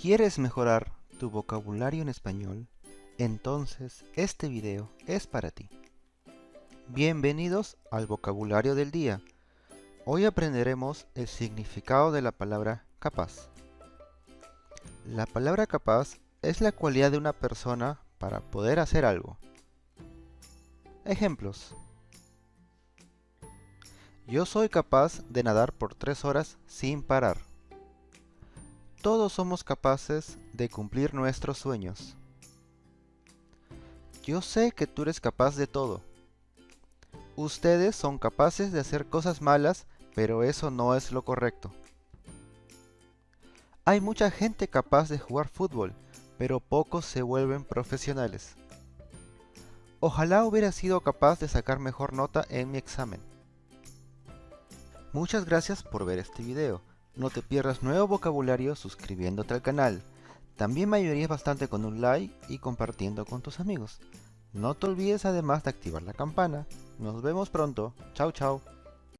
¿Quieres mejorar tu vocabulario en español? Entonces este video es para ti. Bienvenidos al vocabulario del día. Hoy aprenderemos el significado de la palabra capaz. La palabra capaz es la cualidad de una persona para poder hacer algo. Ejemplos. Yo soy capaz de nadar por 3 horas sin parar. Todos somos capaces de cumplir nuestros sueños. Yo sé que tú eres capaz de todo. Ustedes son capaces de hacer cosas malas, pero eso no es lo correcto. Hay mucha gente capaz de jugar fútbol, pero pocos se vuelven profesionales. Ojalá hubiera sido capaz de sacar mejor nota en mi examen. Muchas gracias por ver este video. No te pierdas nuevo vocabulario suscribiéndote al canal. También me ayudarías bastante con un like y compartiendo con tus amigos. No te olvides además de activar la campana. Nos vemos pronto. Chao, chao.